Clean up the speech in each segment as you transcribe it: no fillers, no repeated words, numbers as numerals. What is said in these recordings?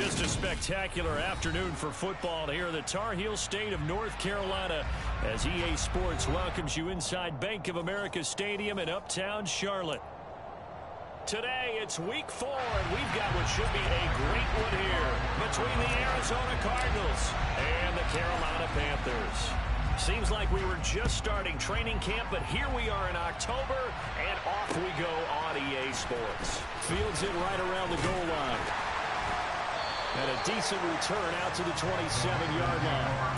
Just a spectacular afternoon for football here in the Tar Heel state of North Carolina as EA Sports welcomes you inside Bank of America Stadium in uptown Charlotte. Today, it's week 4, and we've got what should be a great one here between the Arizona Cardinals and the Carolina Panthers. Seems like we were just starting training camp, but here we are in October, and off we go on EA Sports. Fields it right around the goal line. And a decent return out to the 27-yard line.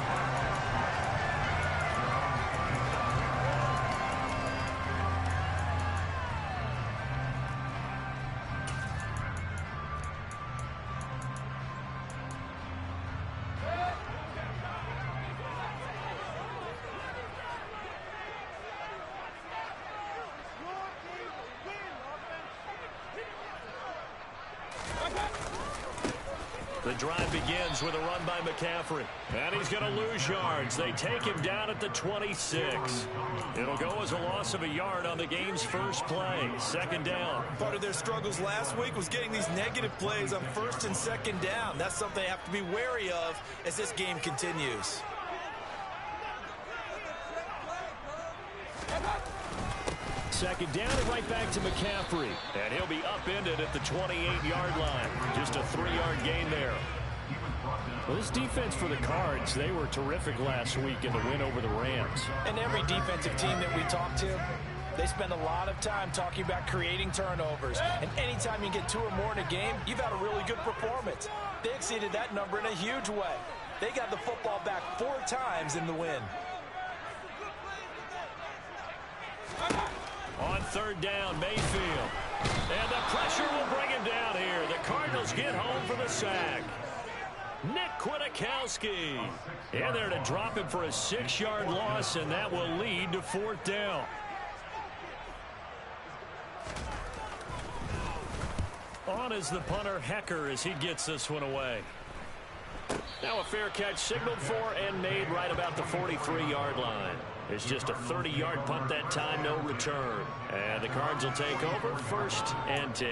The drive begins with a run by McCaffrey. And he's going to lose yards. They take him down at the 26. It'll go as a loss of a yard on the game's first play. Second down. Part of their struggles last week was getting these negative plays on first and second down. That's something they have to be wary of as this game continues. Second down and right back to McCaffrey. And he'll be upended at the 28-yard line. Just a 3-yard gain there. Well, this defense for the Cards, they were terrific last week in the win over the Rams. And every defensive team that we talk to, they spend a lot of time talking about creating turnovers. And anytime you get 2 or more in a game, you've had a really good performance. They exceeded that number in a huge way. They got the football back 4 times in the win. On third down, Mayfield. And the pressure will bring him down here. The Cardinals get home for the sack. Nick Kwiatkowski. And they're to drop him for a 6-yard loss, and that will lead to 4th down. On is the punter, Hecker, as he gets this one away. Now a fair catch signaled for and made right about the 43-yard line. It's just a 30-yard punt that time, no return. And the Cards will take over 1st and 10.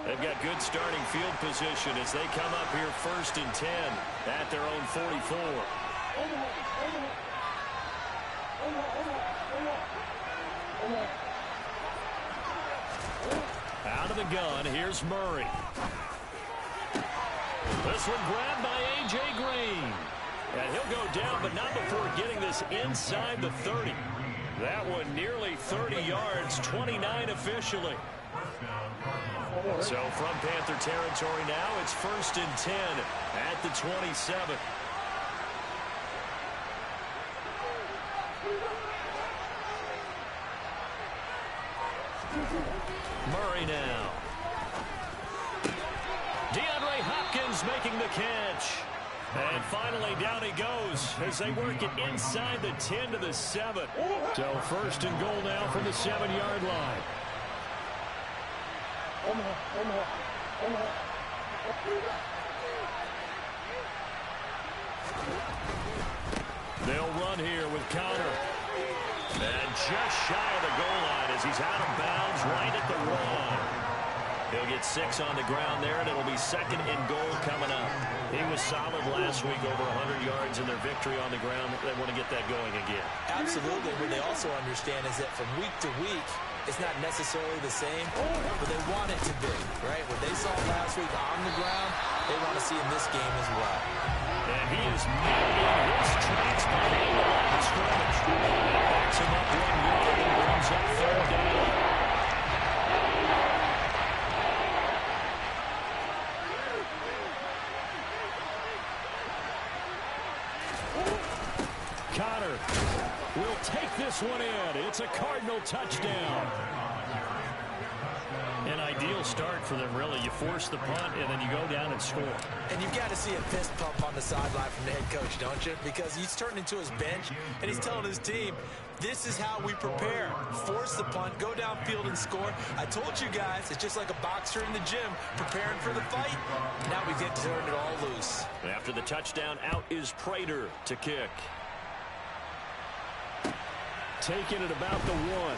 They've got good starting field position as they come up here 1st and 10 at their own 44. Out of the gun, here's Murray. This one grabbed by A.J. Green. And he'll go down, but not before getting this inside the 30. That one nearly 30 yards, 29 officially. So from Panther territory now, it's 1st and 10 at the 27. Murray now. DeAndre Hopkins making the catch. And finally down he goes as they work it inside the 10 to the 7. So 1st and goal now from the 7-yard line. They'll run here with Connor. And just shy of the goal line as he's out of bounds right at the 1. He'll get 6 on the ground there, and it'll be 2nd and goal coming up. He was solid last week, over 100 yards in their victory on the ground. They want to get that going again. Absolutely. What they also understand is that from week to week, it's not necessarily the same, but they want it to be, right? What they saw last week on the ground, they want to see in this game as well. And he is making his tracks by the line of scrimmage. That backs him up 1 yard and brings up 3rd down. Connor will take this one in. It's a Cardinal touchdown. An ideal start for them, really. You force the punt, and then you go down and score. And you've got to see a fist pump on the sideline from the head coach, don't you? Because he's turned into his bench, and he's telling his team, this is how we prepare. Force the punt, go downfield and score. I told you guys, it's just like a boxer in the gym, preparing for the fight. Now we get to turn it all loose. After the touchdown, out is Prater to kick. taken at about the 1.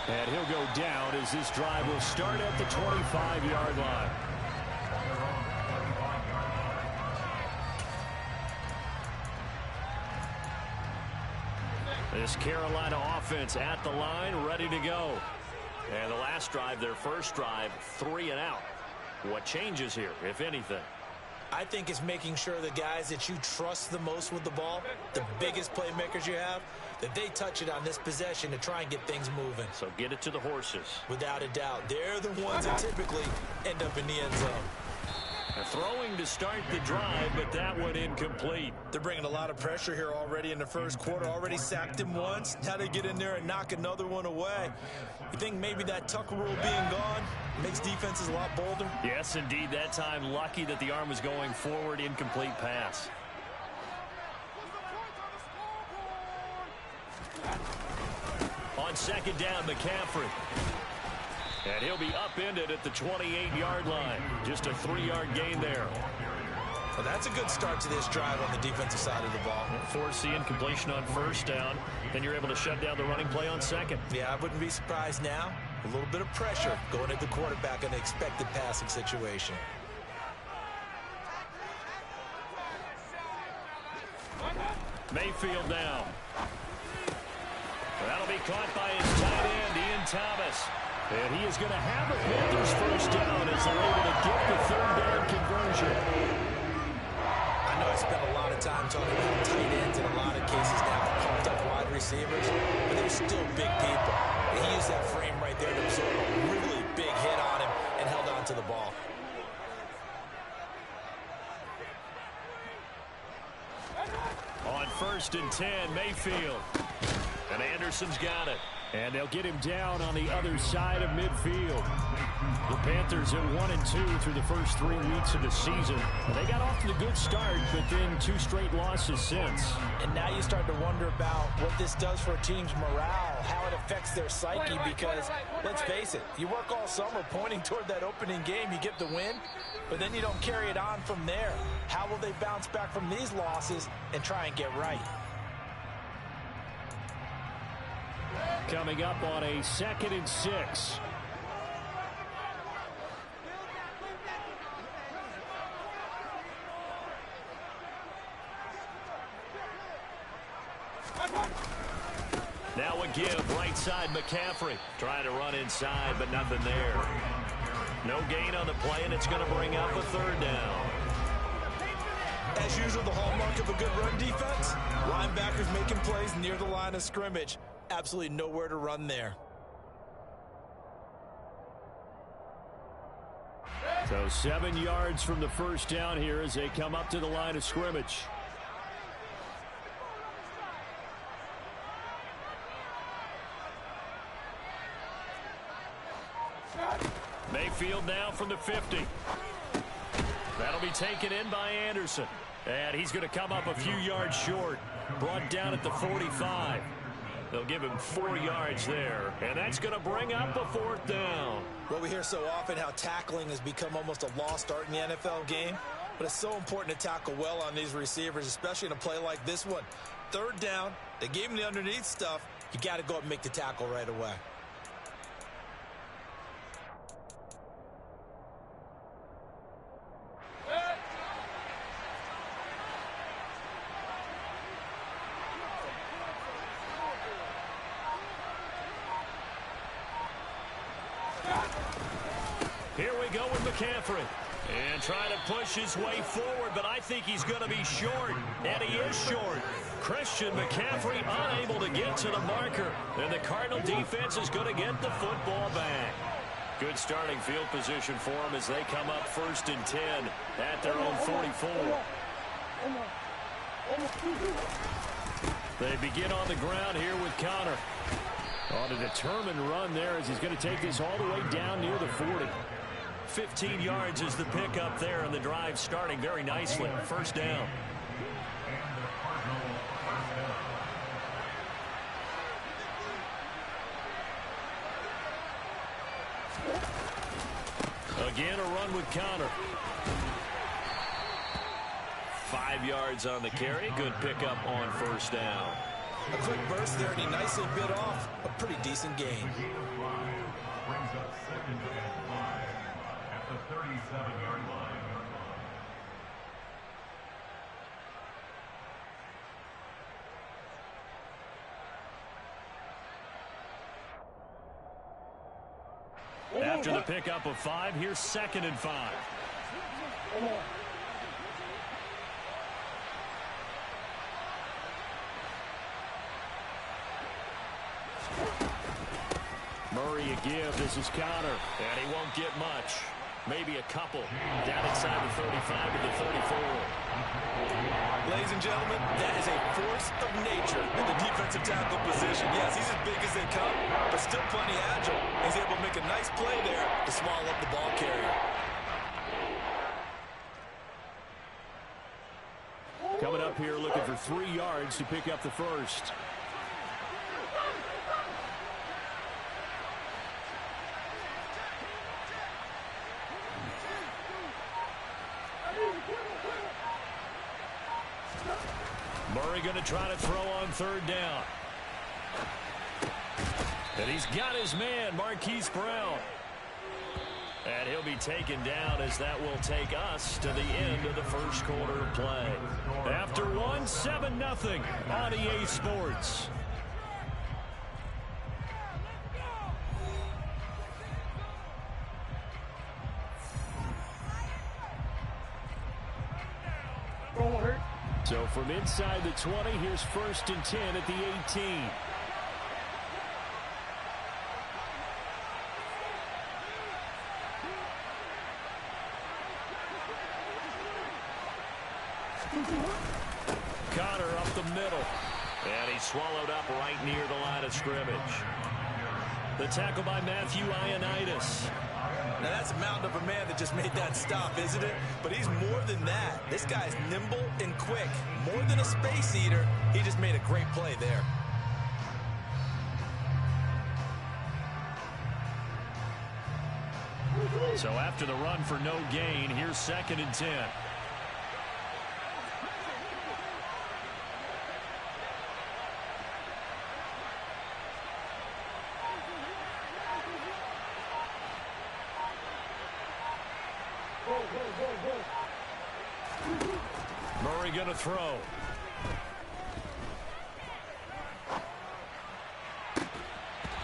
And he'll go down as this drive will start at the 25-yard line. This Carolina offense at the line, ready to go. And the last drive, their first drive, 3 and out. What changes here, if anything? I think it's making sure the guys that you trust the most with the ball, the biggest playmakers you have, that they touch it on this possession to try and get things moving. So get it to the horses. Without a doubt. They're the ones that typically end up in the end zone. Throwing to start the drive, but that one incomplete. They're bringing a lot of pressure here already in the first quarter. Already sacked him once. Now they get in there and knock another one away. You think maybe that Tucker rule being gone makes defenses a lot bolder? Yes, indeed. That time, lucky that the arm was going forward. Incomplete pass. On second down, McCaffrey. And he'll be upended at the 28-yard line. Just a 3-yard gain there. Well, that's a good start to this drive on the defensive side of the ball. Force the incompletion on first down. Then you're able to shut down the running play on second. Yeah, I wouldn't be surprised now. A little bit of pressure going at the quarterback in an expected passing situation. Mayfield now. That'll be caught by his tight end, Ian Thomas. And he is going to have a Panthers first down as they're able to get the third down conversion. I know I spent a lot of time talking about tight ends in a lot of cases now, pumped up wide receivers, but they're still big people. And he used that frame right there to absorb a really big hit on him and held on to the ball. On 1st and 10, Mayfield. And Anderson's got it. And they'll get him down on the other side of midfield. The Panthers at 1-2 through the first 3 weeks of the season. They got off to a good start, but then 2 straight losses since. And now you start to wonder about what this does for a team's morale, how it affects their psyche, because, let's face it, you work all summer pointing toward that opening game, you get the win, but then you don't carry it on from there. How will they bounce back from these losses and try and get right? Coming up on a 2nd and 6. Now a give, right side McCaffrey. Trying to run inside, but nothing there. No gain on the play, and it's going to bring up a 3rd down. As usual, the hallmark of a good run defense, linebackers making plays near the line of scrimmage. Absolutely nowhere to run there. So 7 yards from the first down here as they come up to the line of scrimmage. Mayfield now from the 50. That'll be taken in by Anderson. And he's going to come up a few yards short. Brought down at the 45. They'll give him 4 yards there. And that's going to bring up a 4th down. Well, we hear so often how tackling has become almost a lost art in the NFL game. But it's so important to tackle well on these receivers, especially in a play like this one. 3rd down, they gave him the underneath stuff. You got to go up and make the tackle right away. Here we go with McCaffrey. And trying to push his way forward, but I think he's going to be short. And he is short. Christian McCaffrey unable to get to the marker. And the Cardinal defense is going to get the football back. Good starting field position for them as they come up 1st and 10 at their own 44. They begin on the ground here with Connor. On a determined run there as he's going to take this all the way down near the 40. 15 yards is the pickup there, and the drive starting very nicely. 1st down. Again, a run with Connor. 5 yards on the carry. Good pickup on first down. A quick burst there, and he nicely bit off a pretty decent gain. Brings up 2nd and 5 at the 37-yard line. After the pickup of 5, here's 2nd and 5. Murray a give. This is Connor, and he won't get much. Maybe a couple. Down inside the 35 to the 34. Ladies and gentlemen, that is a force of nature in the defensive tackle position. Yes, he's as big as they come, but still plenty agile. He's able to make a nice play there to swallow up the ball carrier. Coming up here looking for 3 yards to pick up the first. Murray going to try to throw on 3rd down. And he's got his man, Marquise Brown. And he'll be taken down as that will take us to the end of the first quarter of play. After 1, 7-0 on EA Sports. So from inside the 20, here's 1st and 10 at the 18. Connor up the middle. And he's swallowed up right near the line of scrimmage. The tackle by Matthew Ioannidis. Now that's a mountain of a man that just made that stop, isn't it? But he's more than that. This guy's nimble and quick. More than a space eater, he just made a great play there. So after the run for no gain, here's 2nd and 10. Murray going to throw.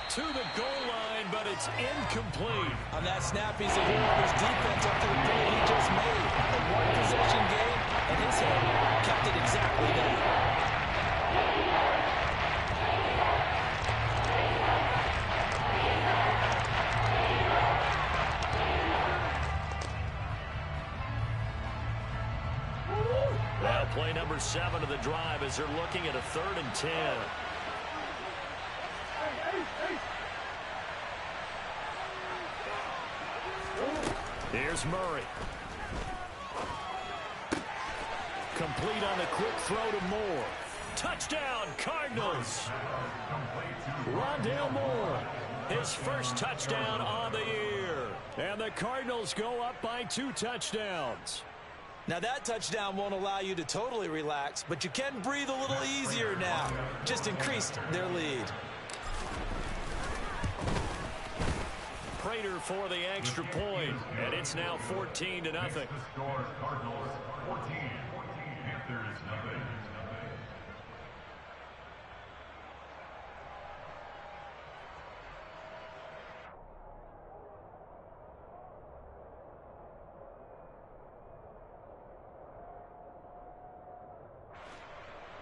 To the goal line, but it's incomplete. On that snap, he's a hero of his defense up to the play he just made. A one-possession game, and his head kept it exactly there. Now play number 7 of the drive as they're looking at a 3rd and 10. Here's Murray. Complete on the quick throw to Moore. Touchdown, Cardinals. Rondale Moore, his first touchdown on the year. And the Cardinals go up by 2 touchdowns. Now that touchdown won't allow you to totally relax, but you can breathe a little easier now. Just increased their lead. Prater for the extra point, and it's now 14-0. Score Cardinals 14, Panthers nothing.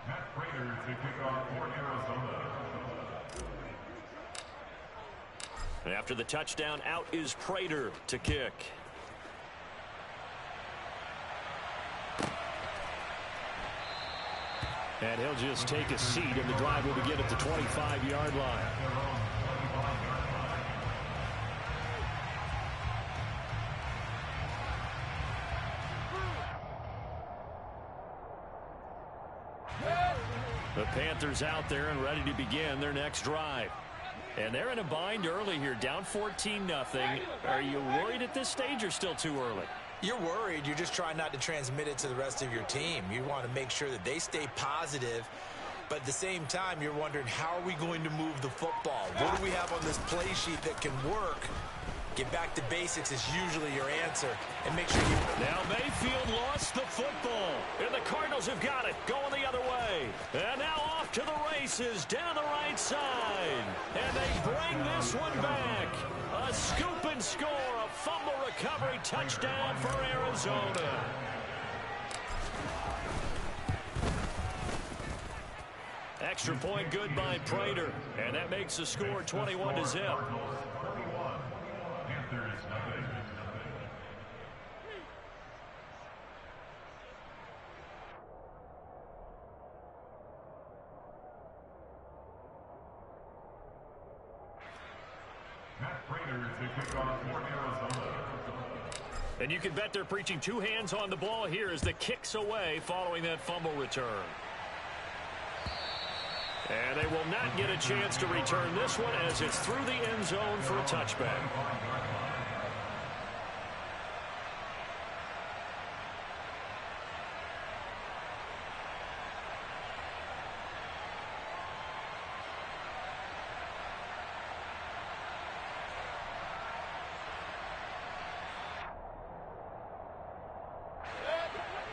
Matt Prater to kick off for Arizona. And after the touchdown, out is Prater to kick. And he'll just take a seat, and the drive will begin at the 25-yard line. The Panthers out there and ready to begin their next drive. And they're in a bind early here, down 14-0. Are you worried at this stage or still too early? You're worried. You're just trying not to transmit it to the rest of your team. You want to make sure that they stay positive. But at the same time, you're wondering, how are we going to move the football? What do we have on this play sheet that can work? Get back to basics is usually your answer. And make sure you... Now Mayfield lost the football. And the Cardinals have got it, going the other way. And now off to the races, down the right side. And they bring this one back. A scoop and score, a fumble recovery touchdown for Arizona. Extra point good by Prater. And that makes the score 21-0. Panthers nothing. Matt Prater to kick off for Arizona. And you can bet they're preaching two hands on the ball here as the kick's away following that fumble return. And they will not get a chance to return this one as it's through the end zone for a touchback.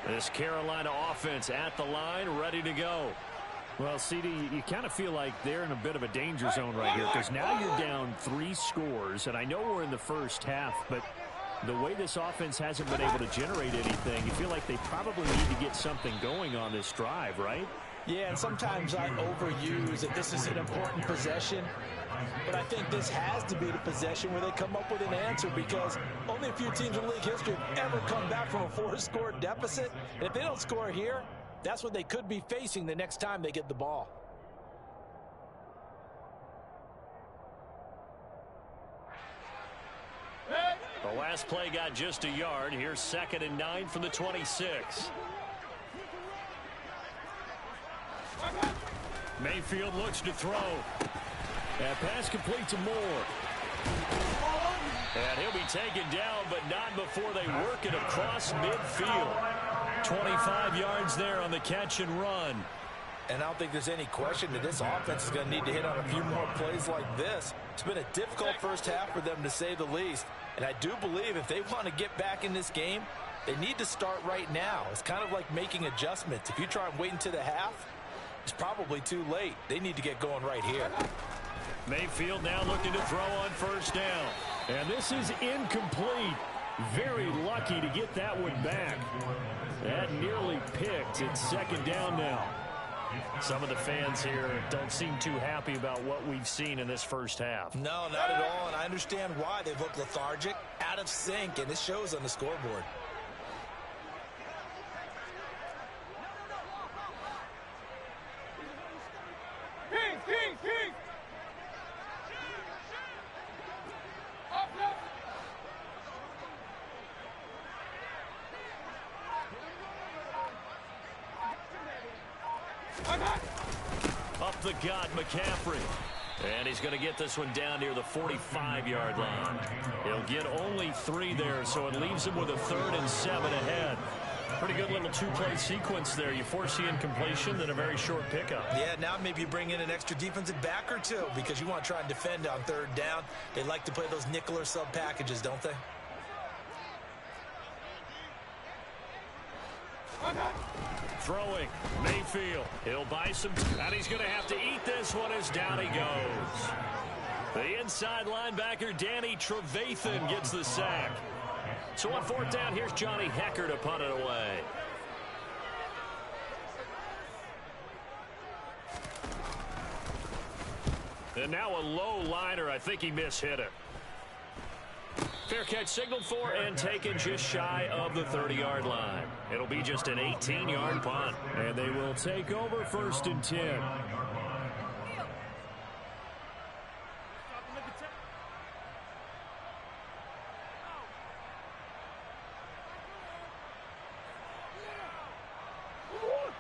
This Carolina offense at the line, ready to go. Well, CD, you kind of feel like they're in a bit of a danger zone right here because now you're down 3 scores, and I know we're in the first half, but the way this offense hasn't been able to generate anything, you feel like they probably need to get something going on this drive, right? Yeah, and sometimes I overuse that this is an important possession, but I think this has to be the possession where they come up with an answer because only a few teams in league history have ever come back from a 4-score deficit. And if they don't score here, that's what they could be facing the next time they get the ball. The last play got just a yard. Here's 2nd and 9 from the 26. Mayfield looks to throw. That pass complete to Moore. And he'll be taken down, but not before they work it across midfield. 25 yards there on the catch and run. And I don't think there's any question that this offense is going to need to hit on a few more plays like this. It's been a difficult first half for them, to say the least. And I do believe if they want to get back in this game, they need to start right now. It's kind of like making adjustments. If you try and wait until the half, it's probably too late. They need to get going right here. Mayfield now looking to throw on first down. And this is incomplete. Very lucky to get that one back. That nearly picked. It's 2nd down now. Some of the fans here don't seem too happy about what we've seen in this first half. No, not at all, and I understand why. They've looked lethargic, out of sync, and it shows on the scoreboard. Up the gut, McCaffrey. And he's going to get this one down near the 45-yard line. He'll get only 3 there, so it leaves him with a 3rd and 7 ahead. Pretty good little 2-play sequence there. You force the incompletion, then a very short pickup. Yeah, now maybe you bring in an extra defensive back or two because you want to try and defend on 3rd down. They like to play those nickel or sub packages, don't they? Throwing, Mayfield. He'll buy some, and he's going to have to eat this one as down he goes. The inside linebacker, Danny Trevathan, gets the sack. So on 4th down, here's Johnny Hecker to punt it away. And now a low liner. I think he mishit it. Fair catch signaled for and taken just shy of the 30-yard line. It'll be just an 18-yard punt. And they will take over 1st and 10.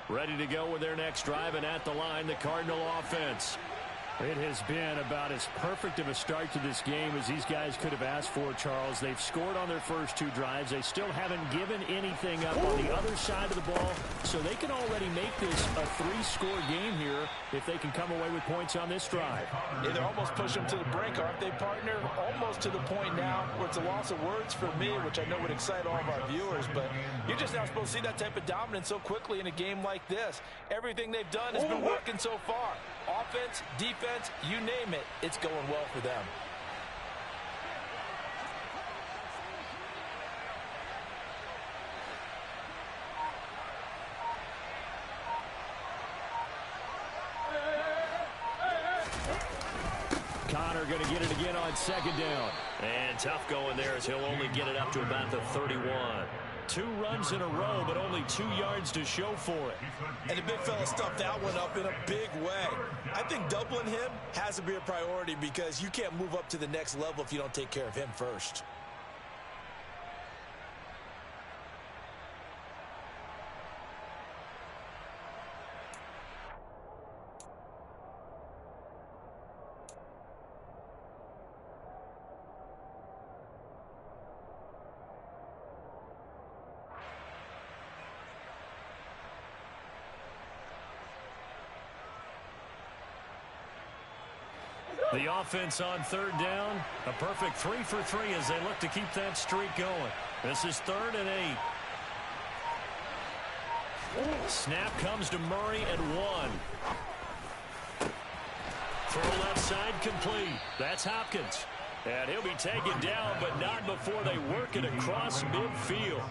Ready to go with their next drive, and at the line, the Cardinal offense. It has been about as perfect of a start to this game as these guys could have asked for, Charles. They've scored on their first 2 drives. They still haven't given anything up on the other side of the ball, so they can already make this a 3-score game here if they can come away with points on this drive. Yeah, they're almost pushing them to the brink, aren't they, partner? Almost to the point now where it's a loss of words for me, which I know would excite all of our viewers, but you're just not supposed to see that type of dominance so quickly in a game like this. Everything they've done has been working so far. Offense, defense, you name it, it's going well for them. Connor going to get it again on 2nd down. And tough going there as he'll only get it up to about the 31. 2 runs in a row, but only 2 yards to show for it. And the big fella stuffed that one up in a big way. I think doubling him has to be a priority because you can't move up to the next level if you don't take care of him first. The offense on 3rd down, a perfect 3 for 3 as they look to keep that streak going. This is 3rd and 8. Snap comes to Murray at 1. Throw left side complete. That's Hopkins. And he'll be taken down, but not before they work it across midfield.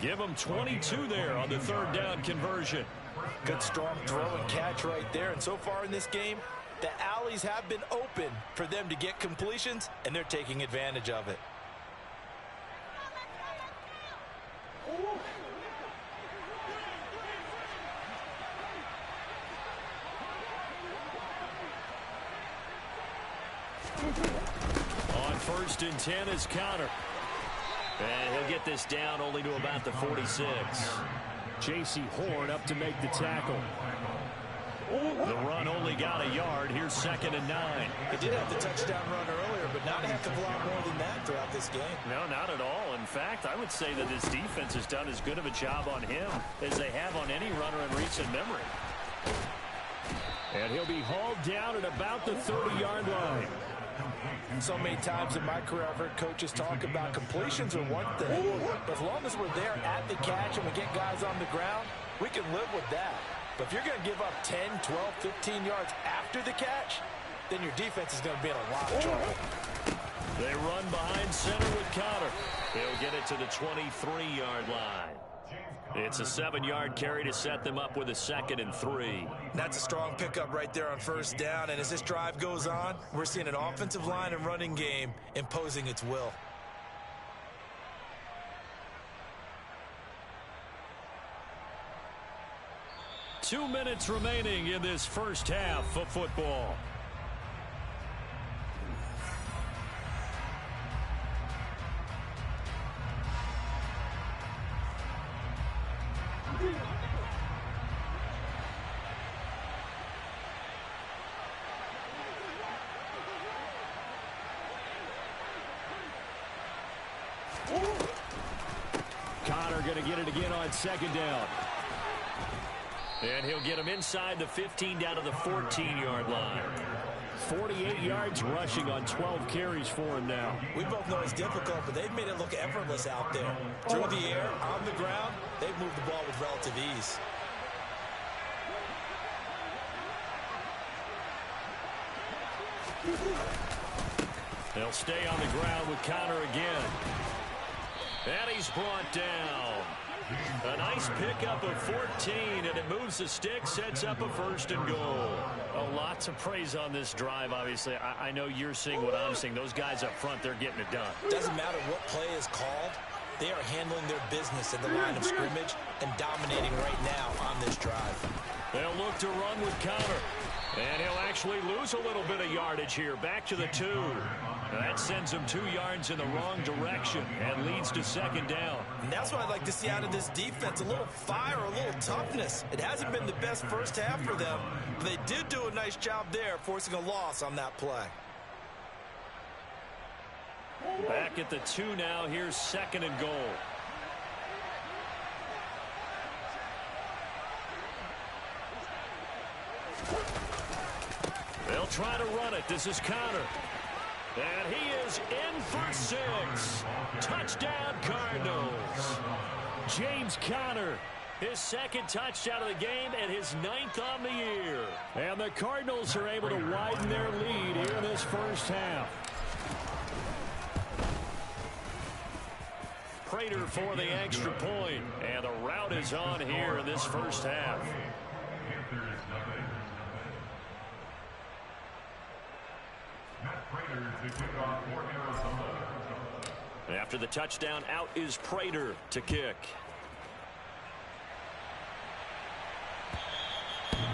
Give him 22 there on the 3rd down conversion. Good strong throw and catch right there. And so far in this game, the alleys have been open for them to get completions, and they're taking advantage of it. On 1st and 10 is Connor. And he'll get this down only to about the 46. J.C. Horn up to make the tackle. The run only got a yard. Here's 2nd and 9. He did have the touchdown run earlier, but not a heck of a lot more than that throughout this game. No, not at all. In fact, I would say that this defense has done as good of a job on him as they have on any runner in recent memory. And he'll be hauled down at about the 30-yard line. So many times in my career, I've heard coaches talk about completions are one thing, but as long as we're there at the catch and we get guys on the ground, we can live with that. But if you're going to give up 10, 12, 15 yards after the catch, then your defense is going to be in a lot of trouble. They run behind center with Connor. He'll get it to the 23-yard line. It's a 7-yard carry to set them up with a 2nd and 3. That's a strong pickup right there on 1st down. And as this drive goes on, we're seeing an offensive line and running game imposing its will. Two minutes remaining in this first half of football. Connor going to get it again on 2nd down. And he'll get him inside the 15 down to the 14-yard line. 48 yards rushing on 12 carries for him now. We both know it's difficult, but they've made it look effortless out there. Through the air, on the ground, they've moved the ball with relative ease. They'll stay on the ground with Connor again. And he's brought down. A nice pickup of 14, and it moves the stick, sets up a 1st and goal. Oh, lots of praise on this drive, obviously. I know you're seeing what I'm seeing. Those guys up front, they're getting it done. Doesn't matter what play is called. They are handling their business at the line of scrimmage and dominating right now on this drive. They'll look to run with Connor. And he'll actually lose a little bit of yardage here. Back to the 2. That sends him 2 yards in the wrong direction and leads to second down. And that's what I'd like to see out of this defense. A little fire, a little toughness. It hasn't been the best first half for them, but they did do a nice job there, forcing a loss on that play. Back at the 2 now. Here's second and goal. They'll try to run it. This is Connor. And he is in for 6. Touchdown, Cardinals. James Conner, his second touchdown of the game and his 9th on the year. And the Cardinals are able to widen their lead here in this first half. Prater for the extra point. And the route is on here in this first half. After the touchdown, out is Prater to kick.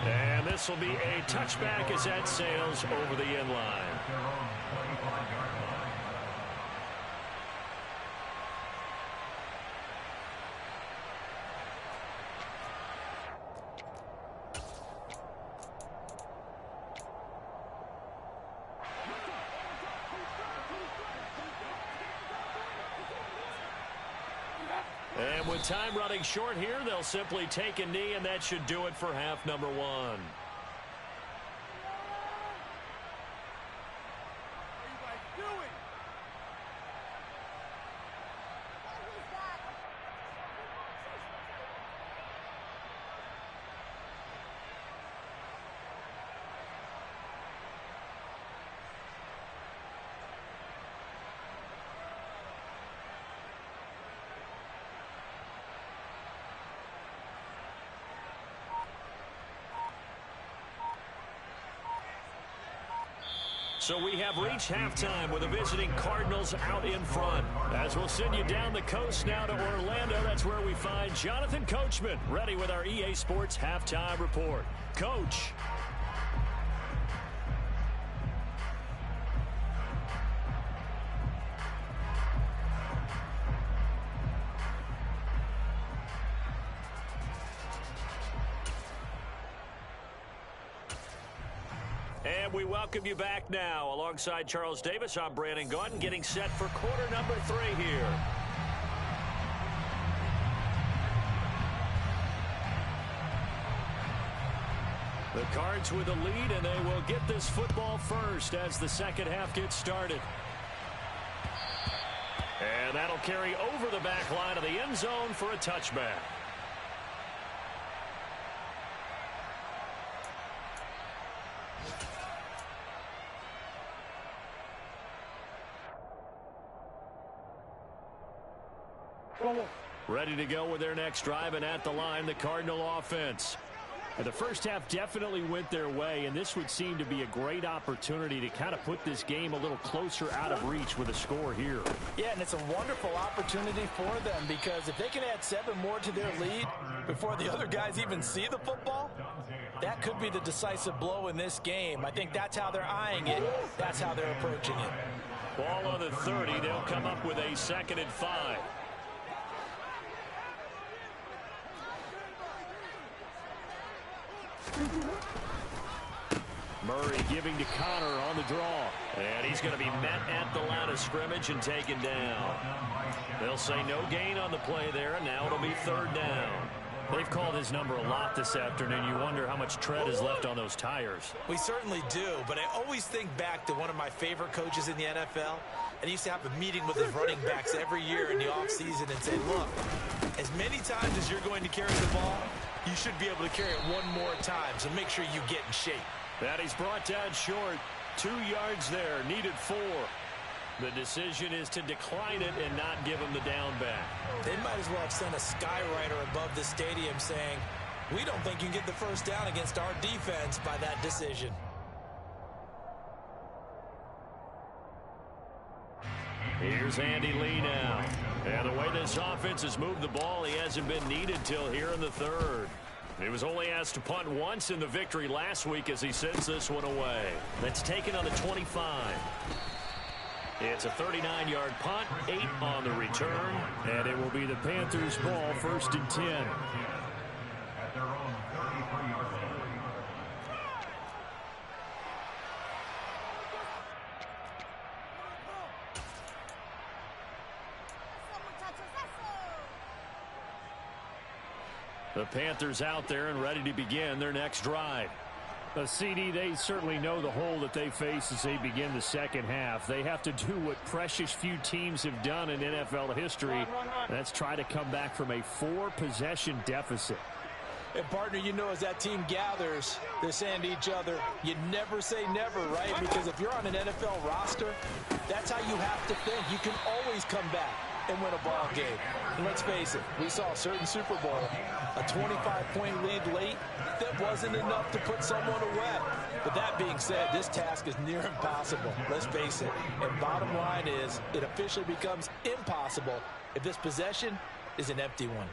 And this will be a touchback as that sails over the end line. And with time running short here, they'll simply take a knee, and that should do it for half number 1. So we have reached halftime with the visiting Cardinals out in front. As we'll send you down the coast now to Orlando, that's where we find Jonathan Coachman, ready with our EA Sports Halftime Report. Coach. And we welcome you back now. Alongside Charles Davis, I'm Brandon Gaudin, getting set for quarter number 3 here. The Cards with the lead, and they will get this football first as the second half gets started. And that'll carry over the back line of the end zone for a touchback. Ready to go with their next drive, and at the line, the Cardinal offense. And the first half definitely went their way, and this would seem to be a great opportunity to kind of put this game a little closer out of reach with a score here. Yeah, and it's a wonderful opportunity for them, because if they can add 7 more to their lead before the other guys even see the football, that could be the decisive blow in this game. I think that's how they're eyeing it. That's how they're approaching it. Ball on the 30. They'll come up with a 2nd and 5. Murray giving to Connor on the draw. And he's going to be met at the line of scrimmage and taken down. They'll say no gain on the play there, and now it'll be 3rd down. They've called his number a lot this afternoon. You wonder how much tread is left on those tires. We certainly do, but I always think back to one of my favorite coaches in the NFL, and he used to have a meeting with his running backs every year in the offseason and say, look, as many times as you're going to carry the ball, you should be able to carry it 1 more time, so make sure you get in shape. That he's brought down short. 2 yards there, needed 4. The decision is to decline it and not give him the down back. They might as well have sent a skywriter above the stadium saying, we don't think you can get the first down against our defense by that decision. Here's Andy Lee now. And the way this offense has moved the ball, he hasn't been needed till here in the third. He was only asked to punt once in the victory last week as he sends this one away. That's taken on the 25. It's a 39-yard punt, 8 on the return. And it will be the Panthers' ball, 1st and 10. At their own 33-yard line. The Panthers out there and ready to begin their next drive. The CD, they certainly know the hole that they face as they begin the second half. They have to do what precious few teams have done in NFL history. That's try to come back from a 4-possession deficit. And, partner, you know, as that team gathers, they're saying to each other, you never say never, right? Because if you're on an NFL roster, that's how you have to think. You can always come back and win a ball game. And let's face it, we saw a certain Super Bowl, a 25-point lead late, that wasn't enough to put someone away. But that being said, this task is near impossible. Let's face it. And bottom line is, it officially becomes impossible if this possession is an empty one.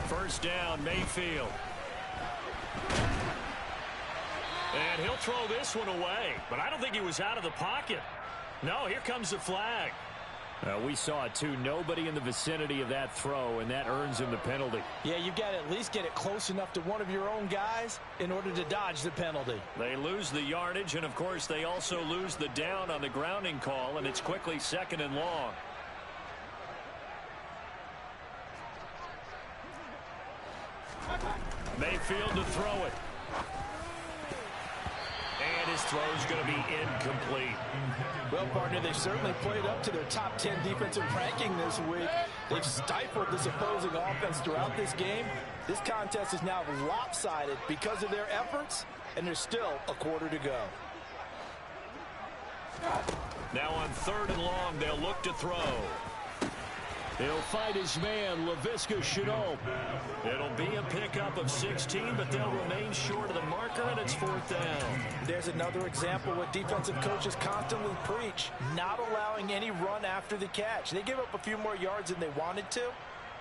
First down, Mayfield. And he'll throw this one away, but I don't think he was out of the pocket. No, here comes the flag. We saw it too. Nobody in the vicinity of that throw, and that earns him the penalty. Yeah, you've got to at least get it close enough to one of your own guys in order to dodge the penalty. They lose the yardage, and of course they also lose the down on the grounding call, and it's quickly 2nd and long. Mayfield to throw it. And his throw's going to be incomplete. Well, partner, they've certainly played up to their top 10 defensive ranking this week. They've stifled this opposing offense throughout this game. This contest is now lopsided because of their efforts, and there's still a quarter to go. Now on 3rd and long, they'll look to throw. He'll fight his man, Laviska Shenault. It'll be a pickup of 16, but they'll remain short of the marker, and it's 4th down. There's another example what defensive coaches constantly preach, not allowing any run after the catch. They give up a few more yards than they wanted to,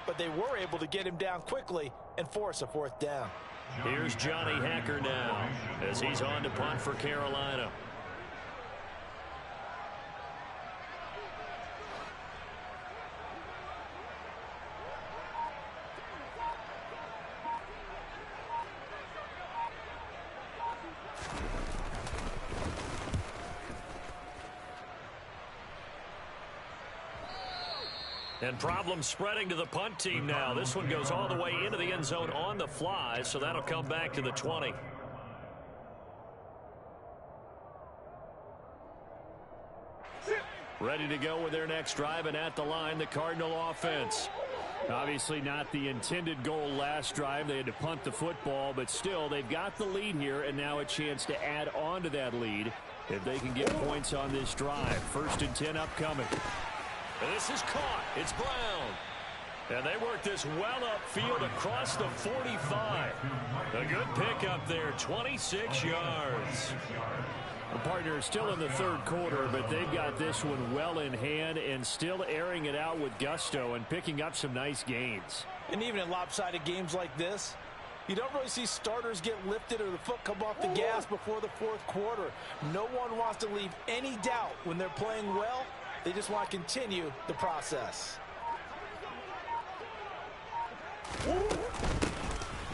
but they were able to get him down quickly and force a 4th down. Here's Johnny Hacker now as he's on to punt for Carolina. And problems spreading to the punt team now. This one goes all the way into the end zone on the fly, so that'll come back to the 20. Ready to go with their next drive, and at the line, the Cardinal offense. Obviously not the intended goal last drive. They had to punt the football, but still, they've got the lead here, and now a chance to add on to that lead if they can get points on this drive. 1st and 10 upcoming. And this is caught. It's Brown. And they work this well upfield across the 45. A good pickup there, 26 yards. The partner is still in the 3rd quarter, but they've got this one well in hand and still airing it out with gusto and picking up some nice gains. And even in lopsided games like this, you don't really see starters get lifted or the foot come off the gas before the 4th quarter. No one wants to leave any doubt when they're playing well. They just want to continue the process.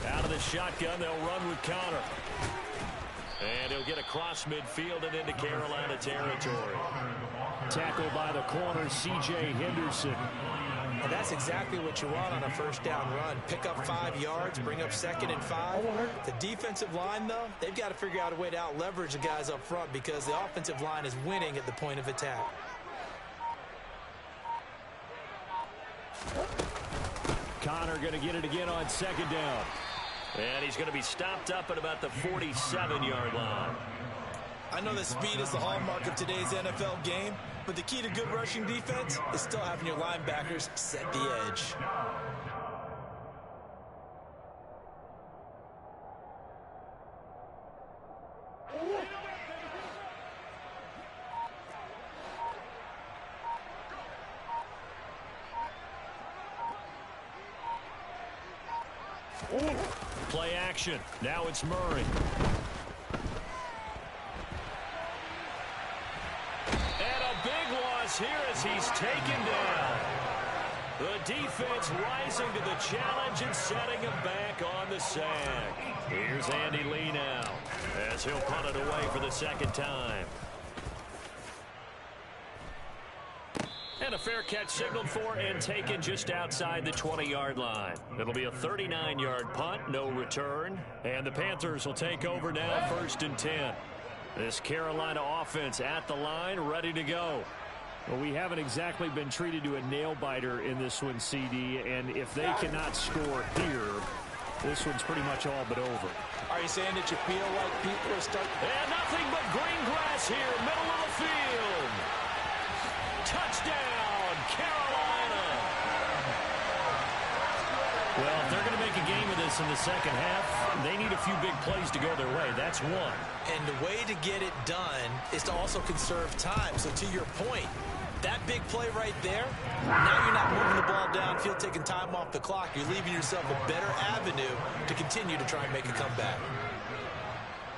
Out of the shotgun, they'll run with Connor. And he'll get across midfield and into Carolina territory. Tackled by the corner, C.J. Henderson. And that's exactly what you want on a 1st down run. Pick up 5 yards, bring up 2nd and 5. The defensive line, though, they've got to figure out a way to out-leverage the guys up front because the offensive line is winning at the point of attack. Connor going to get it again on 2nd down. And he's going to be stopped up at about the 47-yard line. I know that speed is the hallmark of today's NFL game, but the key to good rushing defense is still having your linebackers set the edge. action. Now it's Murray. And a big loss here as he's taken down. The defense rising to the challenge and setting him back on the sack. Here's Andy Lee now as he'll punt it away for the second time. And a fair catch signaled for and taken just outside the 20-yard line. It'll be a 39-yard punt, no return. And the Panthers will take over now, 1st and 10. This Carolina offense at the line, ready to go. Well, we haven't exactly been treated to a nail-biter in this one, CD. And if they cannot score here, this one's pretty much all but over. Are you saying that you feel like people are starting? And nothing but green grass here, middle of the field. Touchdown, Carolina. Well, if they're going to make a game of this in the second half, they need a few big plays to go their way. That's one. And the way to get it done is to also conserve time. So to your point, that big play right there, now you're not moving the ball downfield, taking time off the clock. You're leaving yourself a better avenue to continue to try and make a comeback.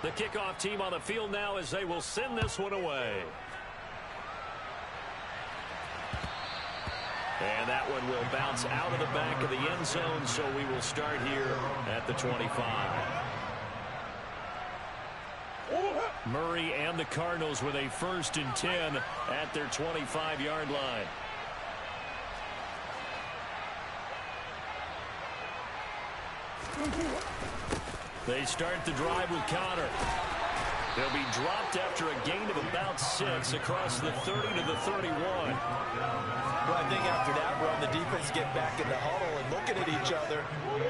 The kickoff team on the field now as they will send this one away. And that one will bounce out of the back of the end zone, so we will start here at the 25. Murray and the Cardinals with a 1st and 10 at their 25-yard line. They start the drive with Connor. They'll be dropped after a gain of about 6 across the 30 to the 31. Well, I think after that run, the defense get back in the huddle and looking at each other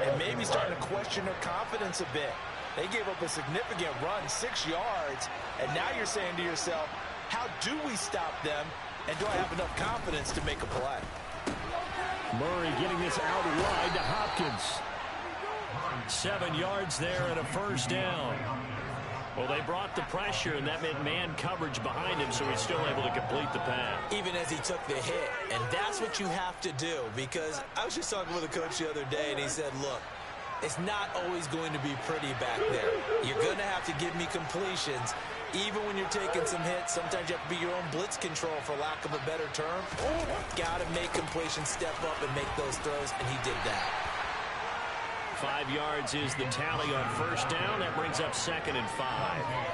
and maybe starting to question their confidence a bit. They gave up a significant run, 6 yards, and now you're saying to yourself, how do we stop them, and do I have enough confidence to make a play? Murray getting this out wide to Hopkins. 7 yards there and a 1st down. Well, they brought the pressure, and that meant man coverage behind him, so he's still able to complete the pass. Even as he took the hit, and that's what you have to do, because I was just talking with a coach the other day, and he said, look, it's not always going to be pretty back there. You're going to have to give me completions. Even when you're taking some hits, sometimes you have to be your own blitz control, for lack of a better term. Got to make completions, step up, and make those throws, and he did that. 5 yards is the tally on 1st down. That brings up 2nd and 5.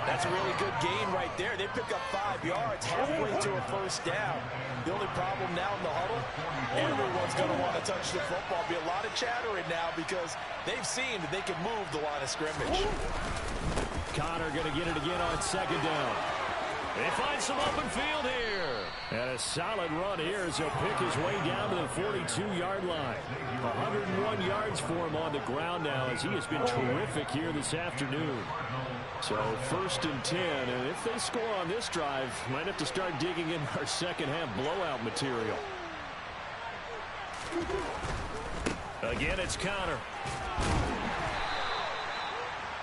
That's a really good gain right there. They pick up 5 yards halfway to a 1st down. The only problem now in the huddle, everyone's going to want to touch the football. Be a lot of chattering now because they've seen that they can move the line of scrimmage. Connor going to get it again on 2nd down. They find some open field here. And a solid run here as he'll pick his way down to the 42-yard line. 101 yards for him on the ground now as he has been terrific here this afternoon. So 1st and 10, and if they score on this drive, might have to start digging in our second half blowout material. Again, it's Connor.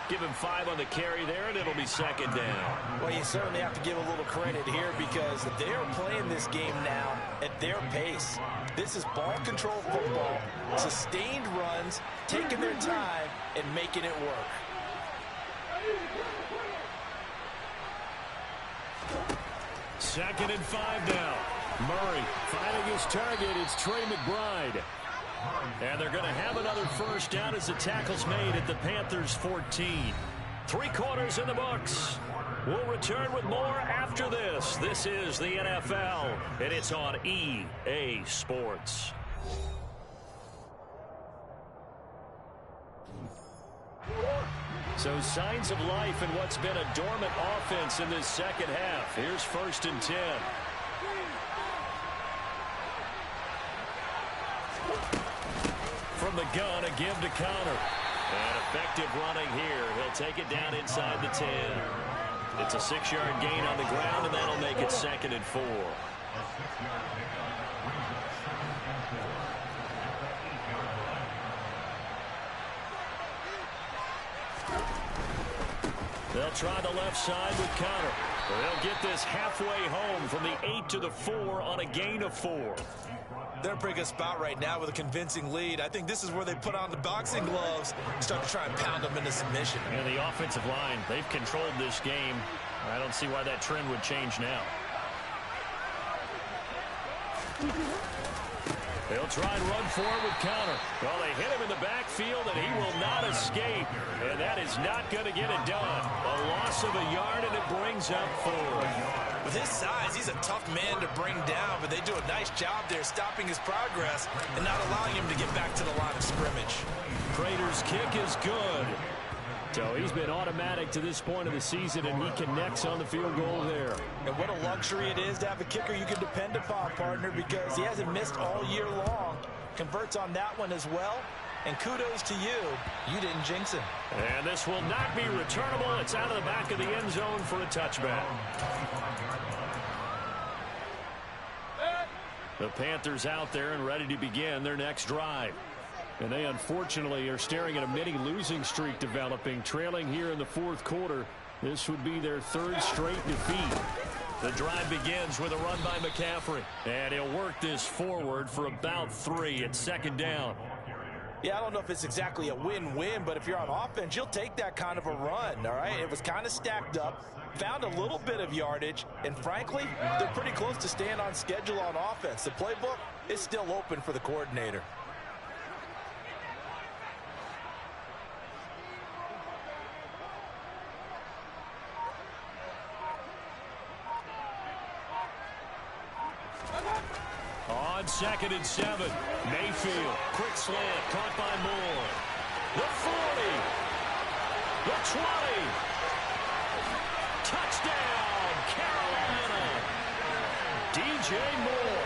Give him 5 on the carry there, and it'll be 2nd down. Well, you certainly have to give a little credit here because they're playing this game now at their pace. This is ball control football, sustained runs, taking their time, and making it work. Second and 5 now. Murray finding his target. It's Trey McBride. And they're going to have another 1st down as the tackle's made at the Panthers 14. 3 quarters in the books. We'll return with more after this. This is the NFL, and it's on EA Sports. So signs of life in what's been a dormant offense in this second half. Here's 1st and 10. From the gun, a give to Connor. And effective running here. He'll take it down inside the 10. It's a 6-yard gain on the ground, and that'll make it 2nd and 4. They'll try the left side with Connor. They'll get this halfway home from the 8 to the 4 on a gain of 4. They're in a pretty good spot right now with a convincing lead. I think this is where they put on the boxing gloves and start to try and pound them into submission. And the offensive line, they've controlled this game. I don't see why that trend would change now. They'll try and run forward with counter. Well, they hit him in the backfield, and he will not escape. And that is not going to get it done. A loss of a yard, and it brings up 4. With his size, he's a tough man to bring down, but they do a nice job there stopping his progress and not allowing him to get back to the line of scrimmage. Prater's kick is good. So he's been automatic to this point of the season, and he connects on the field goal there. And what a luxury it is to have a kicker you can depend upon, partner, because he hasn't missed all year long. Converts on that one as well. And kudos to you. You didn't jinx him. And this will not be returnable. It's out of the back of the end zone for a touchback. The Panthers out there and ready to begin their next drive. And they unfortunately are staring at a mini losing streak developing, trailing here in the fourth quarter. This would be their 3rd straight defeat. The drive begins with a run by McCaffrey. And he'll work this forward for about 3. It's 2nd down. Yeah, I don't know if it's exactly a win-win, but if you're on offense, you'll take that kind of a run, all right? It was kind of stacked up, found a little bit of yardage, and frankly, they're pretty close to staying on schedule on offense. The playbook is still open for the coordinator. On 2nd and 7, Mayfield, quick slant, caught by Moore. The 40, the 20, touchdown, Carolina. DJ Moore,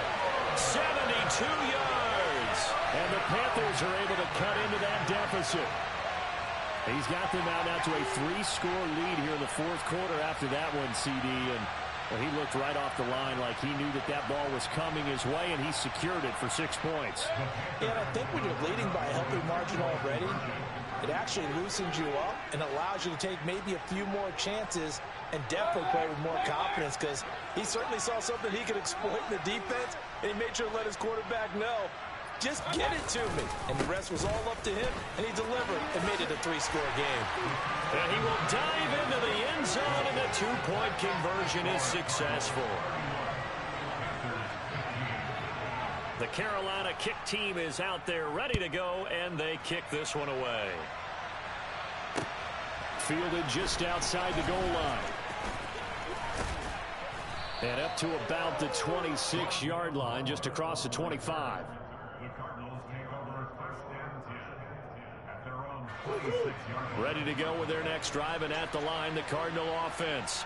72 yards. And the Panthers are able to cut into that deficit. He's got them out now to a 3-score lead here in the fourth quarter after that one, CD. And well, he looked right off the line like he knew that that ball was coming his way, and he secured it for 6 points. Yeah, and I think when you're leading by a healthy margin already, it actually loosens you up and allows you to take maybe a few more chances and definitely play with more confidence, because he certainly saw something he could exploit in the defense, and he made sure to let his quarterback know, just get it to me. And the rest was all up to him, and he delivered and made it a 3-score game. And he will dive into the end zone, and the 2-point conversion is successful. The Carolina kick team is out there ready to go, and they kick this one away. Fielded just outside the goal line. And up to about the 26-yard line, just across the 25. Ready to go with their next drive, and at the line, the Cardinal offense.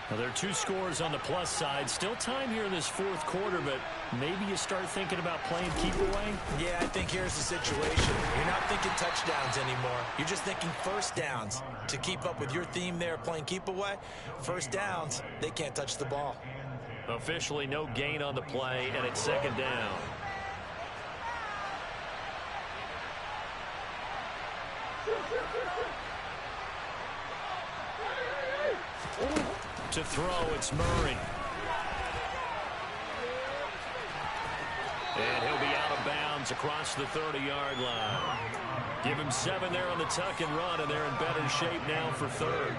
Now, there are 2 scores on the plus side. Still time here in this fourth quarter, but maybe you start thinking about playing keep away. Yeah, I think here's the situation. You're not thinking touchdowns anymore. You're just thinking first downs. To keep up with your theme there, playing keep away, first downs, they can't touch the ball. Officially no gain on the play, and it's 2nd down. To throw, it's Murray. And he'll be out of bounds across the 30-yard line. Give him 7 there on the tuck and run, and they're in better shape now for 3rd.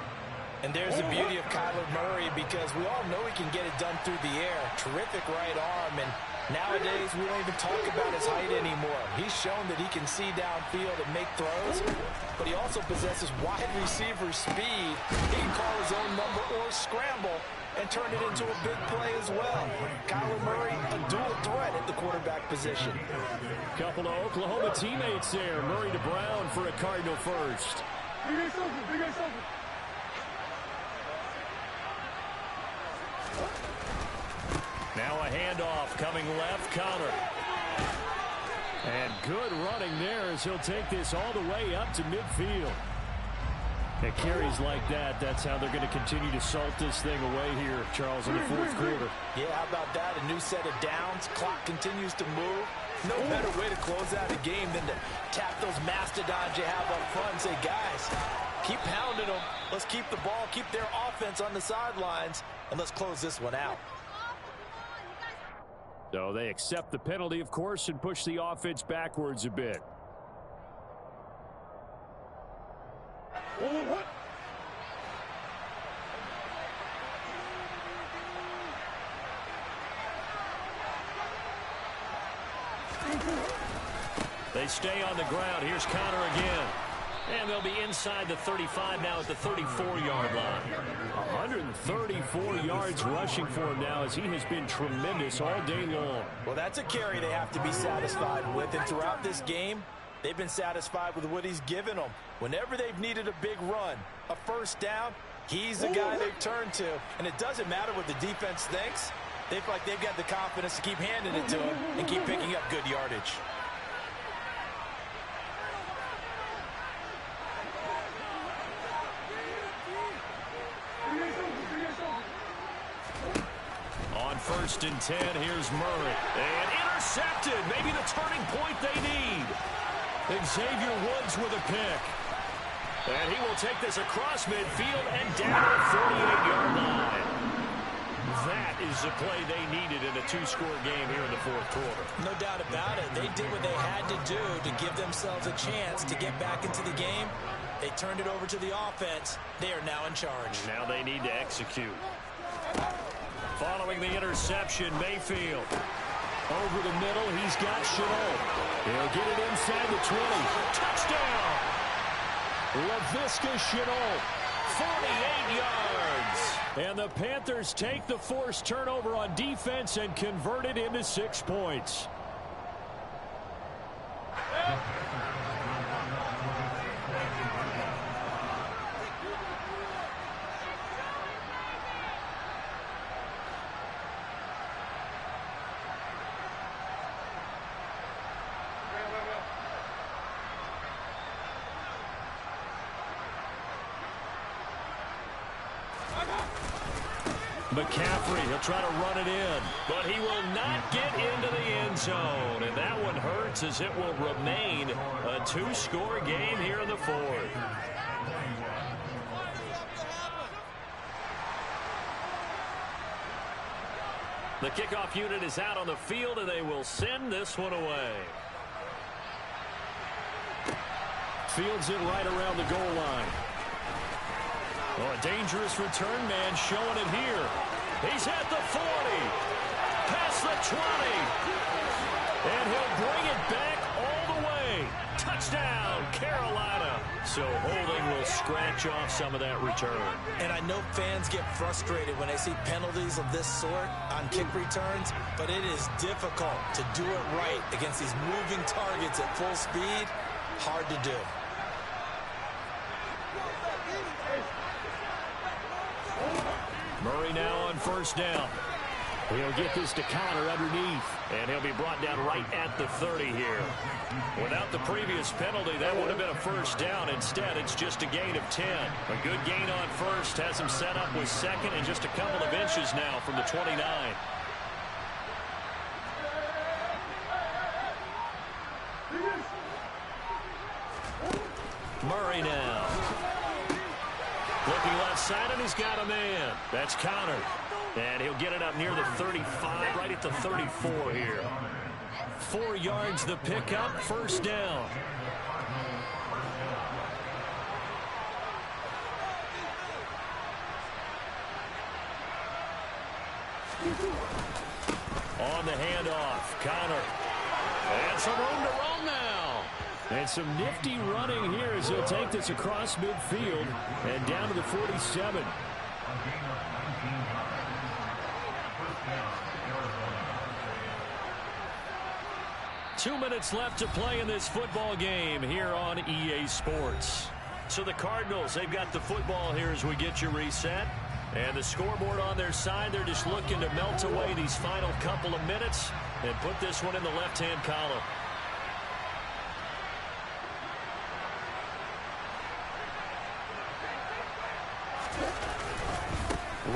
And there's the beauty of Kyler Murray, because we all know he can get it done through the air. Terrific right arm, and nowadays we don't even talk about his height anymore. He's shown that he can see downfield and make throws, but he also possesses wide receiver speed. He can call his own number or scramble and turn it into a big play as well. Kyler Murray, a dual threat at the quarterback position. Couple of Oklahoma teammates there. Murray to Brown for a Cardinal first. Now a handoff coming left, Connor. And good running there as he'll take this all the way up to midfield. At carries like that, that's how they're going to continue to salt this thing away here, Charles, in the fourth quarter. Yeah, how about that? A new set of downs. Clock continues to move. No better way to close out a game than to tap those mastodons you have up front and say, guys, Keep pounding them. Let's keep the ball, keep their offense on the sidelines, and let's close this one out. So they accept the penalty, of course, and push the offense backwards a bit. They stay on the ground. Here's Connor again. And they'll be inside the 35 now at the 34-yard line. 134 yards rushing for him now as he has been tremendous all day long. Well, that's a carry they have to be satisfied with. And throughout this game, they've been satisfied with what he's given them. Whenever they've needed a big run, a first down, he's the guy they've turned to. And it doesn't matter what the defense thinks. They feel like they've got the confidence to keep handing it to him and keep picking up good yardage. On 1st and 10, here's Murray. And intercepted. Maybe the turning point they need. Xavier Woods with a pick. And he will take this across midfield and down the 48-yard line. That is the play they needed in a two-score game here in the fourth quarter. No doubt about it. They did what they had to do to give themselves a chance to get back into the game. They turned it over to the offense. They are now in charge. Now they need to execute. Following the interception, Mayfield. Over the middle, he's got Chenault. He'll get it inside the 20. Touchdown! Laviska Chenault, 48 yards. And the Panthers take the forced turnover on defense and convert it into 6 points. McCaffrey, he'll try to run it in, but he will not get into the end zone. And that one hurts as it will remain a two-score game here in the fourth. The kickoff unit is out on the field, and they will send this one away. Fields it right around the goal line. Oh, a dangerous return man showing it here. He's at the 40. Past the 20. And he'll bring it back all the way. Touchdown, Carolina. So holding will scratch off some of that return. And I know fans get frustrated when they see penalties of this sort on kick returns, but it is difficult to do it right against these moving targets at full speed. Hard to do. Murray now on first down. He'll get this to Connor underneath, and he'll be brought down right at the 30 here. Without the previous penalty, that would have been a first down. Instead, it's just a gain of 10. A good gain on first has him set up with second and just a couple of inches now from the 29. Murray now. Looking left side, and he's got a man. That's Connor. And he'll get it up near the 35, right at the 34 here. 4 yards the pickup, first down. On the handoff, Connor. And some room to roam now. And some nifty running here as he'll take this across midfield and down to the 47. 2 minutes left to play in this football game here on EA Sports. So the Cardinals, they've got the football here as we get you reset. And the scoreboard on their side, they're just looking to melt away these final couple of minutes and put this one in the left-hand column.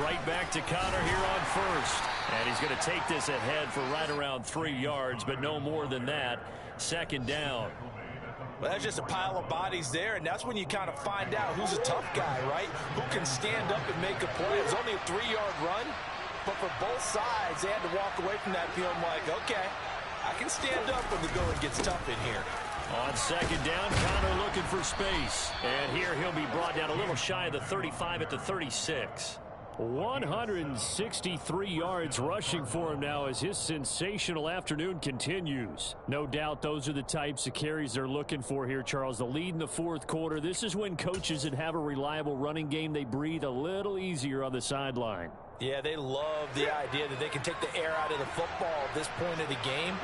Right back to Connor here on first. And he's going to take this ahead for right around 3 yards, but no more than that. Second down. Well, that's just a pile of bodies there, and that's when you kind of find out who's a tough guy, right? Who can stand up and make a play. It was only a 3-yard run, but for both sides, they had to walk away from that feeling like, okay, I can stand up when the going gets tough in here. On second down, Connor looking for space. And here he'll be brought down a little shy of the 35 at the 36. 163 yards rushing for him now as his sensational afternoon continues. No doubt those are the types of carries they're looking for here, Charles. The lead in the fourth quarter. This is when coaches that have a reliable running game, they breathe a little easier on the sideline. Yeah, they love the idea that they can take the air out of the football at this point of the game.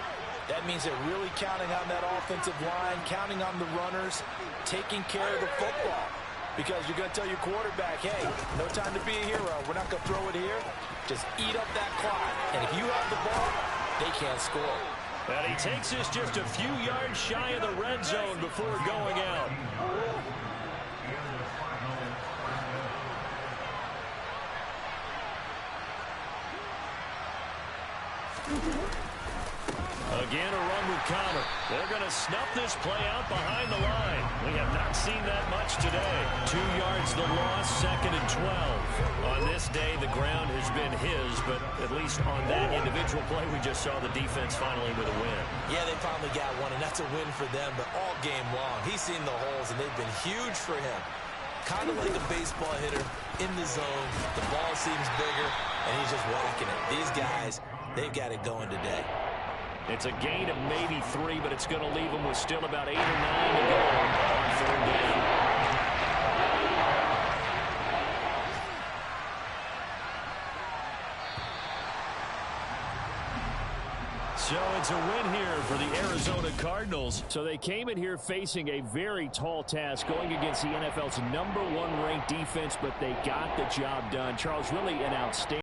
That means they're really counting on that offensive line, counting on the runners, taking care of the football. Because you're going to tell your quarterback, hey, no time to be a hero. We're not going to throw it here. Just eat up that clock. And if you have the ball, they can't score. And he takes this just a few yards shy of the red zone before going out. Again, a run with Connor. They're going to snuff this play out behind the line. We have not seen that much today. 2 yards the loss, 2nd and 12. On this day, the ground has been his, but at least on that individual play, we just saw the defense finally with a win. Yeah, they finally got one, and that's a win for them, but all game long, he's seen the holes, and they've been huge for him. Kind of like a baseball hitter in the zone. The ball seems bigger, and he's just whacking it. These guys, they've got it going today. It's a gain of maybe 3, but it's going to leave them with still about 8 or 9 to go on 3rd down. So it's a win here for the Arizona Cardinals. So they came in here facing a very tall task going against the NFL's #1 ranked defense, but they got the job done. Charles, really an outstanding